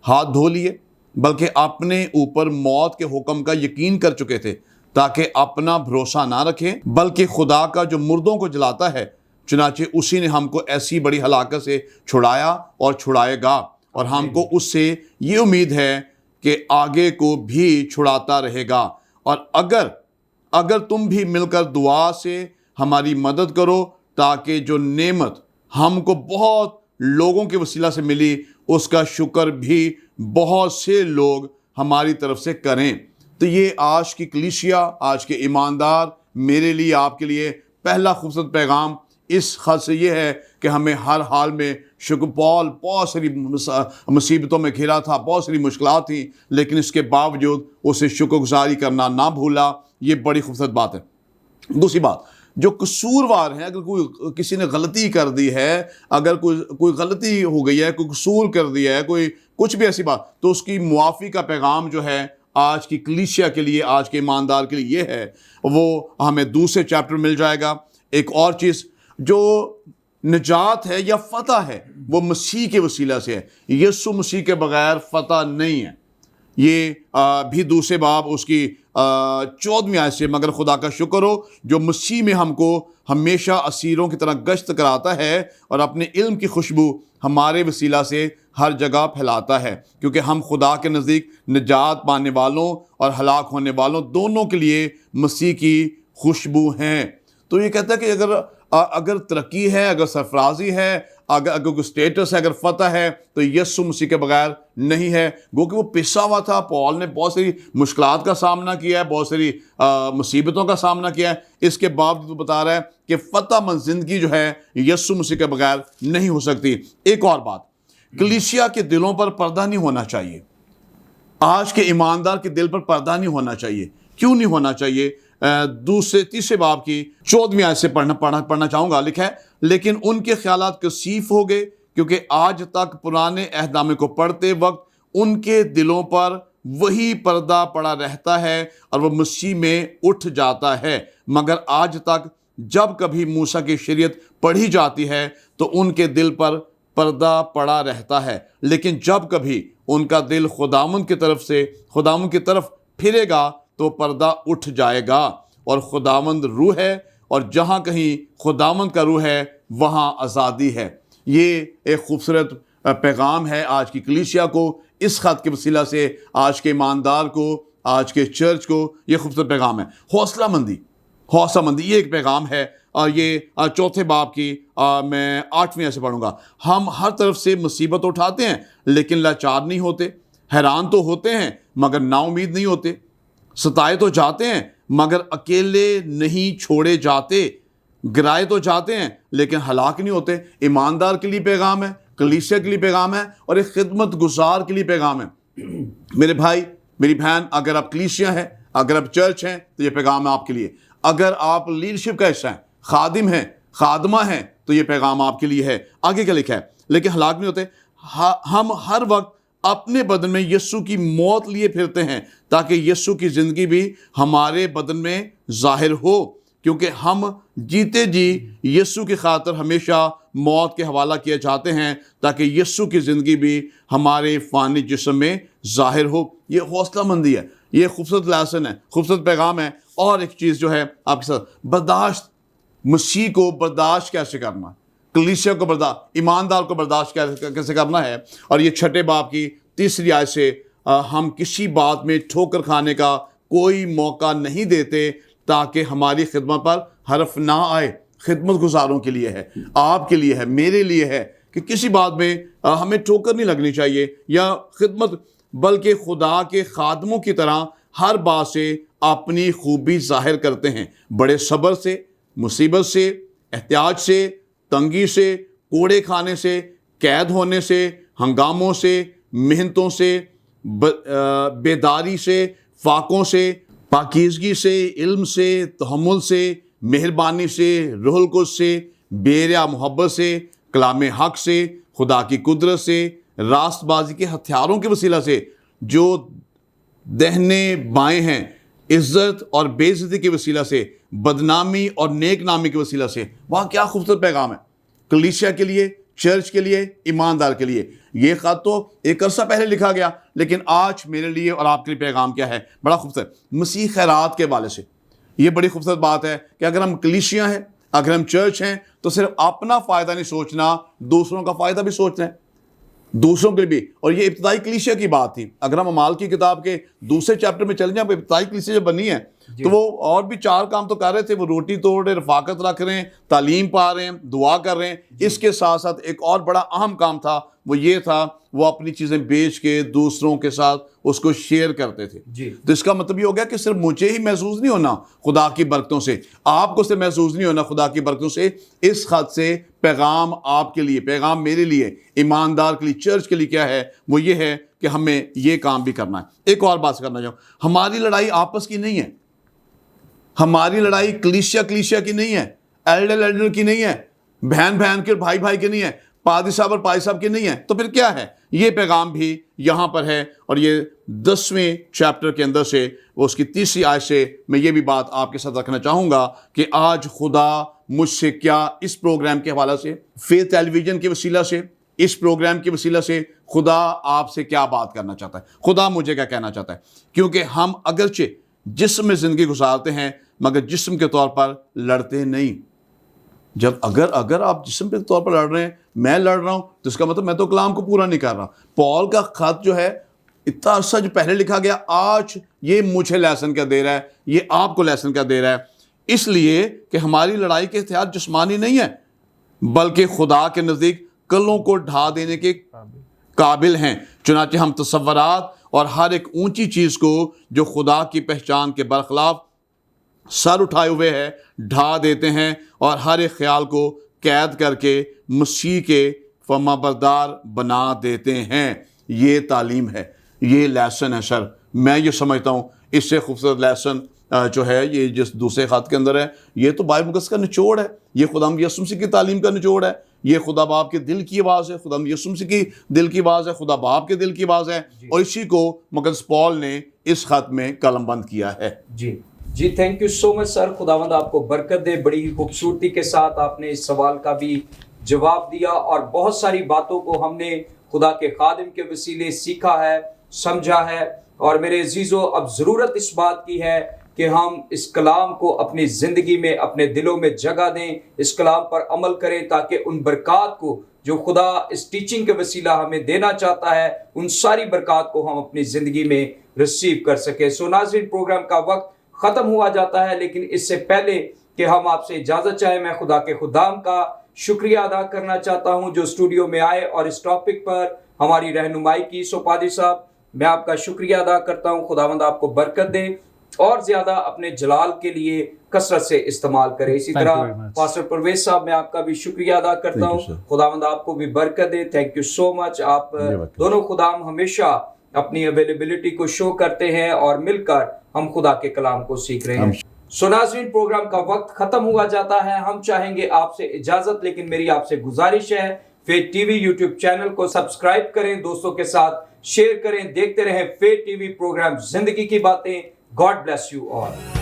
ہاتھ دھو لیے، بلکہ اپنے اوپر موت کے حکم کا یقین کر چکے تھے، تاکہ اپنا بھروسہ نہ رکھیں بلکہ خدا کا جو مردوں کو جلاتا ہے، چنانچہ اسی نے ہم کو ایسی بڑی ہلاکت سے چھڑایا اور چھڑائے گا، اور ہم کو اس سے یہ امید ہے کہ آگے کو بھی چھڑاتا رہے گا۔ اور اگر تم بھی مل کر دعا سے ہماری مدد کرو، تاکہ جو نعمت ہم کو بہت لوگوں کے وسیلہ سے ملی، اس کا شکر بھی بہت سے لوگ ہماری طرف سے کریں۔ تو یہ آج کی کلیسیا، آج کے ایماندار، میرے لیے، آپ کے لیے پہلا خوبصورت پیغام اس خط سے یہ ہے کہ ہمیں ہر حال میں شکر۔ پال بہت ساری مصیبتوں میں گھرا تھا، بہت ساری مشکلات تھیں، لیکن اس کے باوجود اسے شکر گزاری کرنا نہ بھولا۔ یہ بڑی خوبصورت بات ہے۔ دوسری بات، جو قصوروار ہیں، اگر کوئی کسی نے غلطی کر دی ہے، اگر کوئی غلطی ہو گئی ہے، کوئی قصور کر دیا ہے، کوئی کچھ بھی ایسی بات، تو اس کی معافی کا پیغام جو ہے آج کی کلیسیا کے لیے، آج کے ایماندار کے لیے یہ ہے، وہ ہمیں دوسرے چیپٹر مل جائے گا۔ ایک اور چیز، جو نجات ہے یا فتح ہے، وہ مسیح کے وسیلہ سے ہے۔ یسوع مسیح کے بغیر فتح نہیں ہے۔ یہ بھی دوسرے باب اس کی 14ویں آیت سے، مگر خدا کا شکر ہو جو مسیح میں ہم کو ہمیشہ اسیروں کی طرح گشت کراتا ہے، اور اپنے علم کی خوشبو ہمارے وسیلہ سے ہر جگہ پھیلاتا ہے، کیونکہ ہم خدا کے نزدیک نجات پانے والوں اور ہلاک ہونے والوں دونوں کے لیے مسیح کی خوشبو ہیں۔ تو یہ کہتا ہے کہ اگر ترقی ہے، اگر سرفرازی ہے، اگر کوئی سٹیٹس ہے، اگر فتح ہے تو یسوع مسیح کے بغیر نہیں ہے. گو کہ وہ پسا ہوا تھا. پال نے بہت ساری مشکلات کا سامنا کیا ہے، بہت ساری مصیبتوں کا سامنا کیا ہے، اس کے باوجود بتا رہا ہے کہ فتح مند زندگی جو ہے یسوع مسیح کے بغیر نہیں ہو سکتی. ایک اور بات، کلیسیا کے دلوں پر پردہ نہیں ہونا چاہیے. آج کے ایماندار کے دل پر پردہ نہیں ہونا چاہیے. کیوں نہیں ہونا چاہیے؟ تیسرے باب کی 14ویں آیت سے پڑھنا چاہوں گا. لکھا ہے، لیکن ان کے خیالات کثیف ہو گئے، کیونکہ آج تک پرانے عہد نامے کو پڑھتے وقت ان کے دلوں پر وہی پردہ پڑا رہتا ہے اور وہ مسیح میں اٹھ جاتا ہے. مگر آج تک جب کبھی موسیٰ کی شریعت پڑھی جاتی ہے تو ان کے دل پر پردہ پڑا رہتا ہے، لیکن جب کبھی ان کا دل خداوند کی طرف پھرے گا تو پردہ اٹھ جائے گا. اور خداوند روح ہے، اور جہاں کہیں خداوند کا روح ہے وہاں آزادی ہے. یہ ایک خوبصورت پیغام ہے آج کی کلیسیا کو. اس خط کے وسیلہ سے آج کے ایماندار کو، آج کے چرچ کو یہ خوبصورت پیغام ہے. حوصلہ مندی یہ ایک پیغام ہے. اور یہ چوتھے باب کی میں 8ویں آیت سے پڑھوں گا. ہم ہر طرف سے مصیبت اٹھاتے ہیں لیکن لاچار نہیں ہوتے، حیران تو ہوتے ہیں مگر نا امید نہیں ہوتے، ستائے تو جاتے ہیں مگر اکیلے نہیں چھوڑے جاتے، گرائے تو جاتے ہیں لیکن ہلاک نہیں ہوتے. ایماندار کے لیے پیغام ہے، کلیسیا کے لیے پیغام ہے، اور ایک خدمت گزار کے لیے پیغام ہے. میرے بھائی، میری بہن، اگر آپ کلیسیا ہیں، اگر آپ چرچ ہیں تو یہ پیغام ہے آپ کے لیے. اگر آپ لیڈرشپ کا حصہ ہیں، خادم ہیں، خادمہ ہیں، تو یہ پیغام آپ کے لیے ہے. آگے کیا لکھا ہے؟ لیکن ہلاک نہیں ہوتے. ہم ہر وقت اپنے بدن میں یسوع کی موت لیے پھرتے ہیں تاکہ یسوع کی زندگی بھی ہمارے بدن میں ظاہر ہو، کیونکہ ہم جیتے جی یسوع کی خاطر ہمیشہ موت کے حوالہ کیے جاتے ہیں تاکہ یسوع کی زندگی بھی ہمارے فانی جسم میں ظاہر ہو. یہ حوصلہ مندی ہے، یہ خوبصورت لیسن ہے، خوبصورت پیغام ہے. اور ایک چیز جو ہے آپ کے ساتھ، برداشت. مسیح کو برداشت کیسے کرنا، کلیسیا کو ایماندار کو برداشت کیسے کرنا ہے. اور یہ 6 باب کی 3 آیت سے ہم کسی بات میں ٹھوکر کھانے کا کوئی موقع نہیں دیتے تاکہ ہماری خدمت پر حرف نہ آئے. خدمت گزاروں کے لیے ہے، آپ کے لیے ہے، میرے لیے ہے کہ کسی بات میں ہمیں ٹھوکر نہیں لگنی چاہیے یا خدمت، بلکہ خدا کے خادموں کی طرح ہر بات سے اپنی خوبی ظاہر کرتے ہیں، بڑے صبر سے، مصیبت سے، احتیاج سے، تنگی سے، کوڑے کھانے سے، قید ہونے سے، ہنگاموں سے، محنتوں سے، بیداری سے، فاقوں سے، پاکیزگی سے، علم سے، تحمل سے، مہربانی سے، روح القدس سے، بیریا محبت سے، کلام حق سے، خدا کی قدرت سے، راست بازی کے ہتھیاروں کے وسیلہ سے، جو دہنے بائیں ہیں، عزت اور بے عزتی کے وسیلہ سے، بدنامی اور نیک نامی کے وسیلہ سے. وہاں کیا خوبصورت پیغام ہے کلیسیا کے لیے، چرچ کے لیے، ایماندار کے لیے. یہ خط تو ایک عرصہ پہلے لکھا گیا، لیکن آج میرے لیے اور آپ کے لیے پیغام کیا ہے؟ بڑا خوبصورت. مسیح خیرات کے حوالے سے یہ بڑی خوبصورت بات ہے کہ اگر ہم کلیسیا ہیں، اگر ہم چرچ ہیں، تو صرف اپنا فائدہ نہیں سوچنا، دوسروں کا فائدہ بھی سوچنا ہے، دوسروں کے بھی. اور یہ ابتدائی کلیسیا کی بات تھی. اگر ہم اعمال کی کتاب کے 2 چیپٹر میں چلیں جائیں، ابتدائی کلیسیا جب بنی ہے تو وہ اور بھی 4 کام تو کر رہے تھے. وہ روٹی توڑ رہے، رفاقت رکھ رہے ہیں، تعلیم پا رہے ہیں، دعا کر رہے ہیں. اس کے ساتھ ساتھ ایک اور بڑا اہم کام تھا، وہ یہ تھا وہ اپنی چیزیں بیچ کے دوسروں کے ساتھ اس کو شیئر کرتے تھے. تو اس کا مطلب یہ ہو گیا کہ صرف مجھے ہی محسوس نہیں ہونا خدا کی برکتوں سے، آپ کو صرف محسوس نہیں ہونا خدا کی برکتوں سے. اس خط سے پیغام آپ کے لیے، پیغام میرے لیے، ایماندار کے لیے، چرچ کے لیے کیا ہے؟ وہ یہ ہے کہ ہمیں یہ کام بھی کرنا ہے. ایک اور بات کرنا چاہوں، ہماری لڑائی آپس کی نہیں ہے، ہماری لڑائی کلیسیا کی نہیں ہے، ایلڈر کی نہیں ہے، بہن کے، بھائی کی نہیں ہے، پادری صاحب اور پادری صاحب کی نہیں ہے. تو پھر کیا ہے؟ یہ پیغام بھی یہاں پر ہے. اور یہ 10ویں چیپٹر کے اندر سے اس کی 3 آیت سے میں یہ بھی بات آپ کے ساتھ رکھنا چاہوں گا کہ آج خدا مجھ سے کیا، اس پروگرام کے حوالے سے، فیتھ ٹیلی ویژن کے وسیلہ سے، اس پروگرام کے وسیلہ سے خدا آپ سے کیا بات کرنا چاہتا ہے، خدا مجھے کیا کہنا چاہتا ہے. کیونکہ ہم اگرچہ جسم میں زندگی گزارتے ہیں مگر جسم کے طور پر لڑتے نہیں. جب اگر آپ جسم کے طور پر لڑ رہے ہیں، میں لڑ رہا ہوں، تو اس کا مطلب میں تو کلام کو پورا نہیں کر رہا. پال کا خط جو ہے اتنا عرصہ جو پہلے لکھا گیا، آج یہ مجھے لیسن کیا دے رہا ہے، یہ آپ کو لیسن کیا دے رہا ہے. اس لیے کہ ہماری لڑائی کے ہتھیار جسمانی نہیں ہے بلکہ خدا کے نزدیک قلعوں کو ڈھا دینے کے قابل ہیں، چنانچہ ہم تصورات اور ہر ایک اونچی چیز کو جو خدا کی پہچان کے برخلاف سر اٹھائے ہوئے ہے ڈھا دیتے ہیں، اور ہر ایک خیال کو قید کر کے مسیح کے فرما بردار بنا دیتے ہیں۔ یہ تعلیم ہے، یہ لیسن ہے سر۔ میں یہ سمجھتا ہوں اس سے خوبصورت لیسن جو ہے یہ جس دوسرے خط کے اندر ہے، یہ تو بائبل مقدس کا نچوڑ ہے، یہ خدا یسوع مسیح کی تعلیم کا نچوڑ ہے، یہ خدا باپ کے دل کی آواز ہے، خدا یسوع مسیح کی دل کی آواز ہے، خدا باپ کے دل کی آواز ہے، اور اسی کو مقدس پول نے اس خط میں قلم بند کیا ہے۔ جی تھینک یو سو مچ سر، خداوند آپ کو برکت دے۔ بڑی ہی خوبصورتی کے ساتھ آپ نے اس سوال کا بھی جواب دیا، اور بہت ساری باتوں کو ہم نے خدا کے خادم کے وسیلے سیکھا ہے، سمجھا ہے، اور میرے عزیزو اب ضرورت اس بات کی ہے کہ ہم اس کلام کو اپنی زندگی میں اپنے دلوں میں جگہ دیں، اس کلام پر عمل کریں، تاکہ ان برکات کو جو خدا اس ٹیچنگ کے وسیلہ ہمیں دینا چاہتا ہے، ان ساری برکات کو ہم اپنی زندگی میں ریسیو کر سکیں۔ سو ناظرین، پروگرام کا وقت ختم ہوا جاتا ہے، لیکن اس سے پہلے کہ ہم آپ سے اجازت چاہیں، میں خدا کے خدام کا شکریہ ادا کرنا چاہتا ہوں جو اسٹوڈیو میں آئے اور اس ٹاپک پر ہماری رہنمائی کی۔ سو پادری صاحب، میں آپ کا شکریہ ادا کرتا ہوں، خداوند آپ کو برکت دے اور زیادہ اپنے جلال کے لیے کثرت سے استعمال کرے۔ اسی طرح پاسٹر پرویز صاحب، میں آپ کا بھی شکریہ ادا کرتا ہوں، خداوند آپ کو بھی برکت دے۔ تھینک یو سو مچ۔ آپ دونوں خدام ہمیشہ اپنی اویلیبلٹی کو شو کرتے ہیں، اور مل کر ہم خدا کے کلام کو سیکھ رہے ہیں۔ سو ناظرین، پروگرام کا وقت ختم ہوا جاتا ہے، ہم چاہیں گے آپ سے اجازت، لیکن میری آپ سے گزارش ہے فیت ٹی وی یوٹیوب چینل کو سبسکرائب کریں، دوستوں کے ساتھ شیئر کریں، دیکھتے رہیں فیت ٹی وی پروگرام زندگی کی باتیں۔ God bless you all.